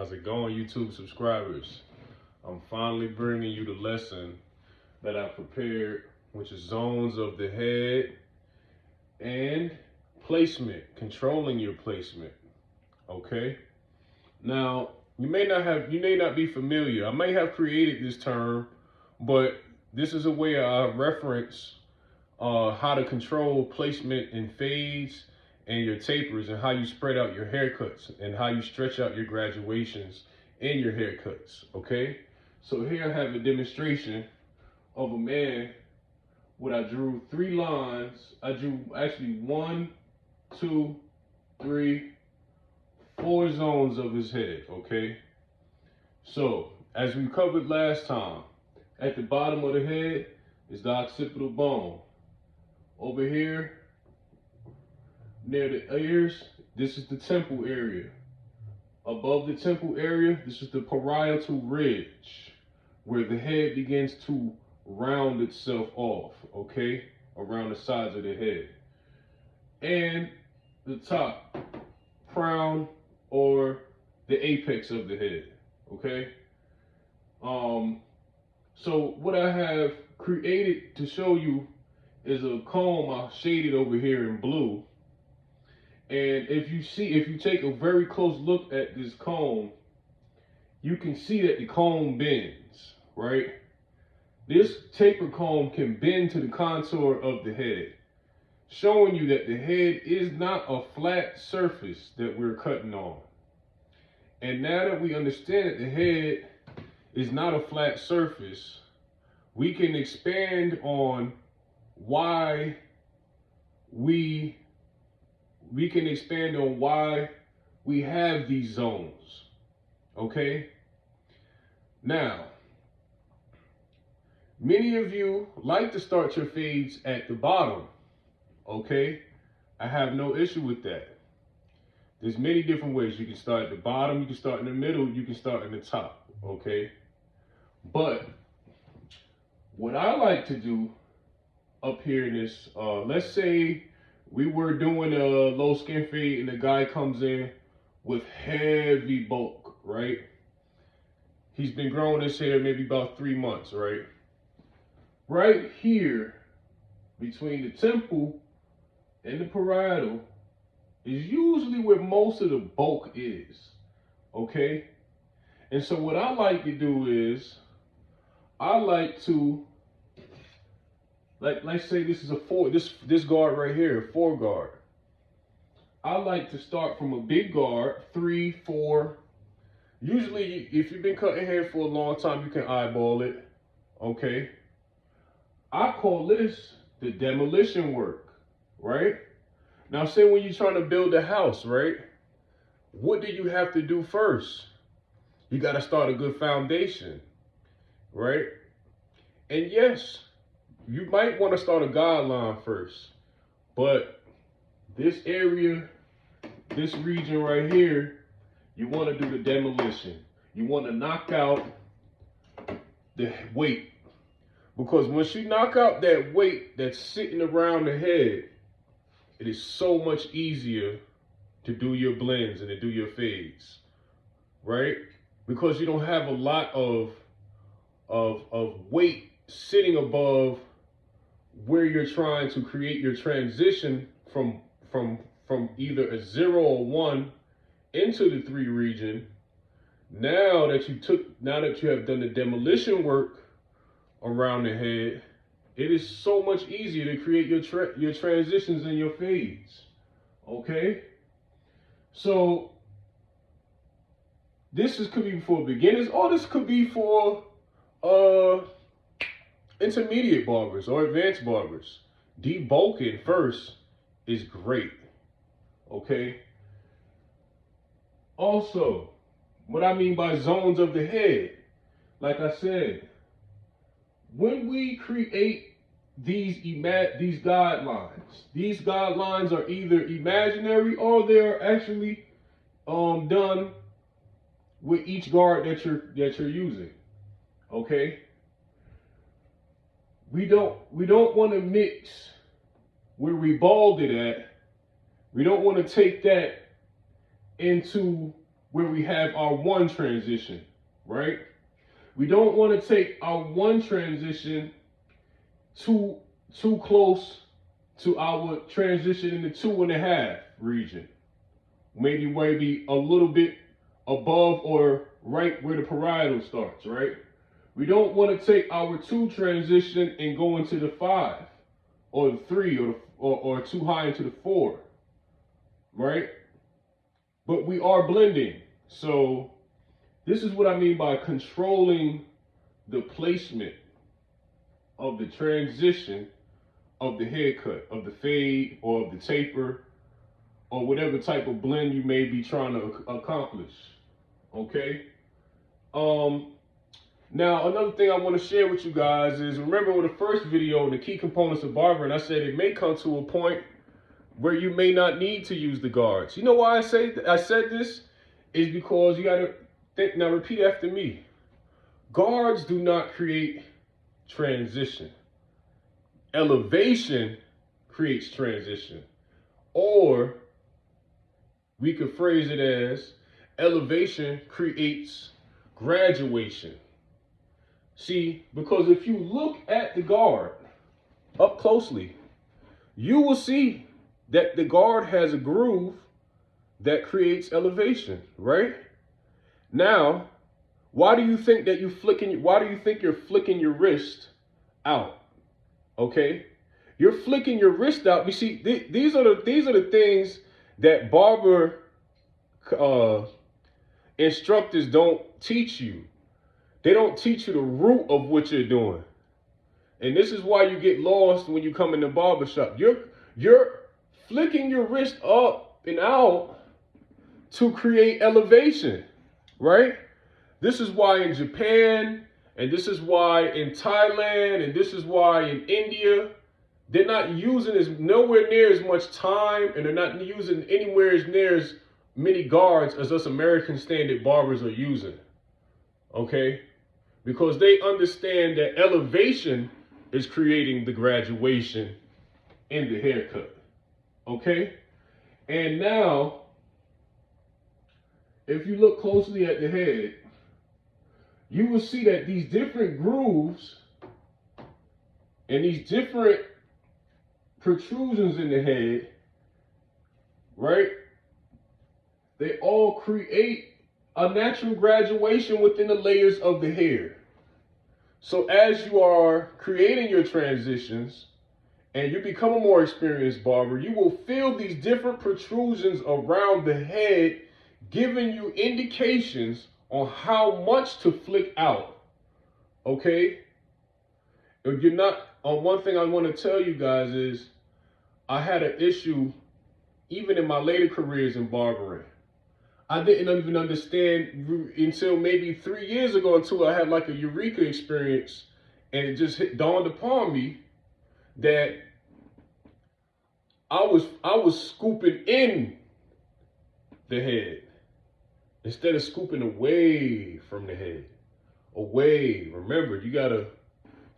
How's it going, YouTube subscribers? I'm finally bringing you the lesson that I prepared, which is zones of the head and placement, controlling your placement. Okay? Now, you may not be familiar. I may have created this term, but this is a way I reference how to control placement in fades and your tapers, and how you spread out your haircuts, and how you stretch out your graduations in your haircuts. Okay, so here I have a demonstration of a man where I drew 3 lines. I drew actually 1, 2, 3, 4 zones of his head. Okay, so as we covered last time, at the bottom of the head is the occipital bone. Over here, near the ears, this is the temple area. Above the temple area, this is the parietal ridge, where the head begins to round itself off, okay, around the sides of the head. And the top, crown, or the apex of the head, okay? So what I have created to show you is a comb I shaded over here in blue. And if you take a very close look at this comb, you can see that the comb bends, right? This taper comb can bend to the contour of the head, showing you that the head is not a flat surface that we're cutting on. And now that we understand that the head is not a flat surface, we can expand on why we have these zones. Okay? Now, many of you like to start your fades at the bottom. Okay? I have no issue with that. There's many different ways. You can start at the bottom, you can start in the middle, you can start in the top. Okay? But what I like to do up here in this, let's say we were doing a low skin fade and the guy comes in with heavy bulk, right? He's been growing his hair maybe about 3 months, right? Right here, between the temple and the parietal, is usually where most of the bulk is, okay? And so what I like to do is, I like to, let's say this is a 4, this guard right here, 4 guard. I like to start from a big guard, 3, 4. Usually, if you've been cutting hair for a long time, you can eyeball it, okay? I call this the demolition work, right? Now, say when you're trying to build a house, right? What do you have to do first? You got to start a good foundation, right? And yes, you might want to start a guideline first, but this area, this region right here, you want to do the demolition. You want to knock out the weight, because once you knock out that weight that's sitting around the head, it is so much easier to do your blends and to do your fades, right? Because you don't have a lot of weight sitting above where you're trying to create your transition from either a 0 or 1 into the 3 region. Now that you have done the demolition work around the head, it is so much easier to create your transitions and your fades. Okay? So could be for beginners, or this could be for intermediate barbers or advanced barbers. Debulking first is great. Okay? Also, what I mean by zones of the head, like I said, when we create these guidelines are either imaginary or they're actually done with each guard that you're using. Okay? We don't want to mix where we balled it at. We don't want to take that into where we have our one transition, right? We don't want to take our one transition too close to our transition in the 2.5 region. Maybe a little bit above or right where the parietal starts, right? We don't want to take our 2 transition and go into the 5 or the 3 or too high into the 4, right? But we are blending. So this is what I mean by controlling the placement of the transition of the haircut, of the fade, or of the taper, or whatever type of blend you may be trying to accomplish. Okay? Now, another thing I want to share with you guys is, remember with the first video, the key components of barbering, I said it may come to a point where you may not need to use the guards. You know why I said this? Is because you got to think, now repeat after me. Guards do not create transition. Elevation creates transition. Or we could phrase it as elevation creates graduation. See, because if you look at the guard up closely, you will see that the guard has a groove that creates elevation, right? Now, why do you think you're flicking your wrist out? Okay? You're flicking your wrist out. You see, these are the things that barber instructors don't teach you. They don't teach you the root of what you're doing. And this is why you get lost when you come in the barber shop. You're flicking your wrist up and out to create elevation, right? This is why in Japan, and this is why in Thailand, and this is why in India, they're not using nowhere near as much time, and they're not using anywhere as near as many guards as us American standard barbers are using, okay? Because they understand that elevation is creating the graduation in the haircut, okay? And now, if you look closely at the head, you will see that these different grooves and these different protrusions in the head, right? They all create a natural graduation within the layers of the hair. So as you are creating your transitions and you become a more experienced barber, you will feel these different protrusions around the head, giving you indications on how much to flick out. Okay? If you're not, one thing I want to tell you guys is, I had an issue even in my later careers in barbering. I didn't even understand until maybe 3 years ago, until I had like a eureka experience, and it just dawned upon me that I was scooping in the head instead of scooping away from the head. Away. Remember, you gotta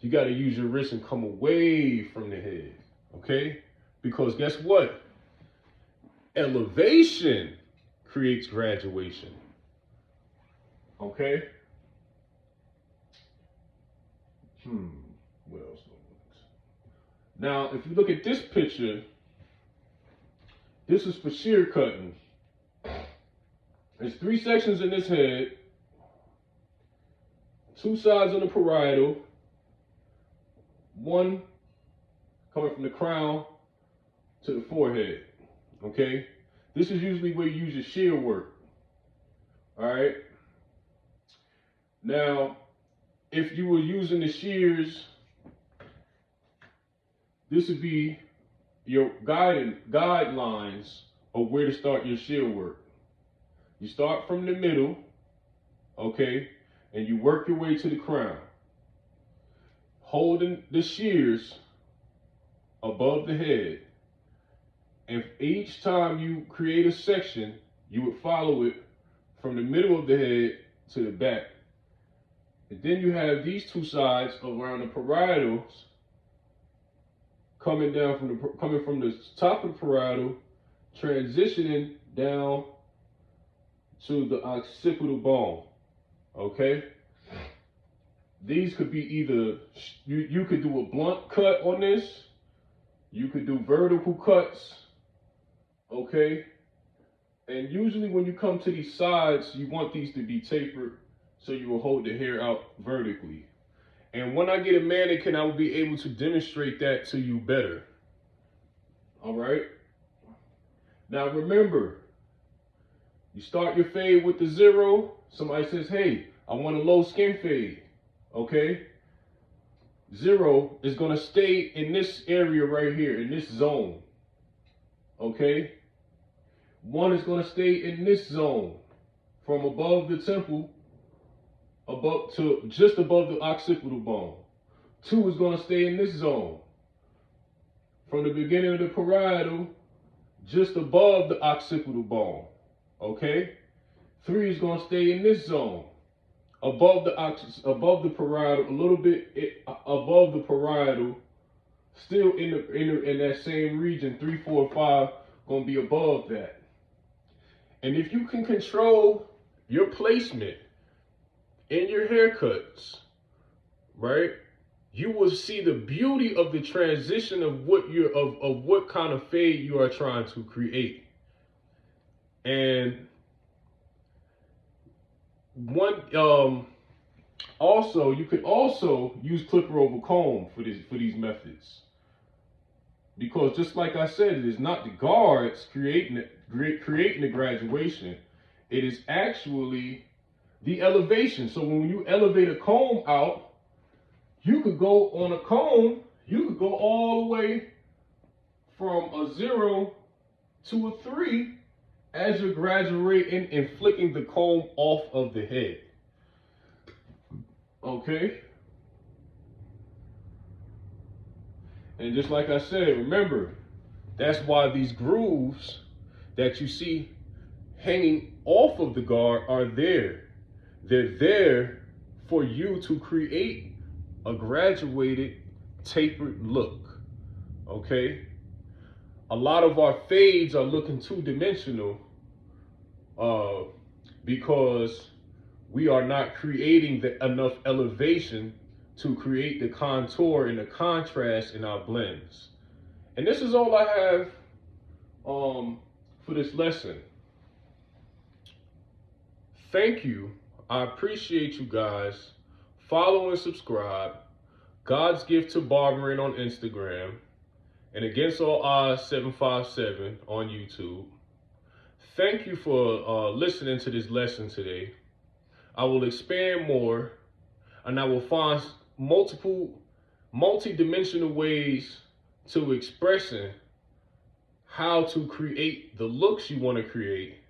use your wrist and come away from the head. Okay? Because guess what? Elevation creates graduation. Okay? What else? Now, if you look at this picture, this is for shear cutting. There's 3 sections in this head, 2 sides on the parietal, 1 coming from the crown to the forehead. Okay? This is usually where you use your shear work. Alright? Now, if you were using the shears, this would be your guidelines of where to start your shear work. You start from the middle, okay, and you work your way to the crown, holding the shears above the head. And each time you create a section, you would follow it from the middle of the head to the back. And then you have these 2 sides around the parietals coming from the top of the parietal, transitioning down to the occipital bone. Okay? These could be either, you could do a blunt cut on this, you could do vertical cuts, okay? And usually when you come to these sides, you want these to be tapered so you will hold the hair out vertically. And when I get a mannequin, I will be able to demonstrate that to you better. All right? Now remember, you start your fade with the 0. Somebody says, hey, I want a low skin fade. Okay? 0 is going to stay in this area right here, in this zone. Okay? 1 is going to stay in this zone from above the temple above to just above the occipital bone. 2 is going to stay in this zone from the beginning of the parietal just above the occipital bone. Okay? 3 is going to stay in this zone above the parietal, a little bit above the parietal, still in that same region. 3, 4, 5 going to be above that. And if you can control your placement in your haircuts, right, you will see the beauty of the transition of what what kind of fade you are trying to create. And also, you could also use clipper over comb for these methods, because just like I said, it is not the guards creating the graduation. It is actually the elevation. So when you elevate a comb out, you could go on a comb, you could go all the way from a 0 to a 3 as you're graduating and flicking the comb off of the head. Okay? And just like I said, remember, that's why these grooves that you see hanging off of the guard are there. They're there for you to create a graduated, tapered look. Okay? A lot of our fades are looking two-dimensional because we are not creating enough elevation to create the contour and the contrast in our blends. And this is all I have for this lesson. Thank you. I appreciate you guys. Follow and subscribe. God's Gift to Barbering on Instagram. And Against All Odds 757 on YouTube. Thank you for listening to this lesson today. I will expand more, and I will find multi-dimensional ways to expressing how to create the looks you want to create,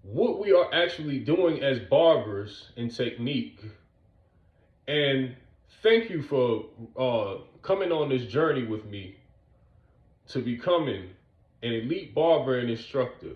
what we are actually doing as barbers in technique. And thank you for coming on this journey with me to becoming an elite barber and instructor.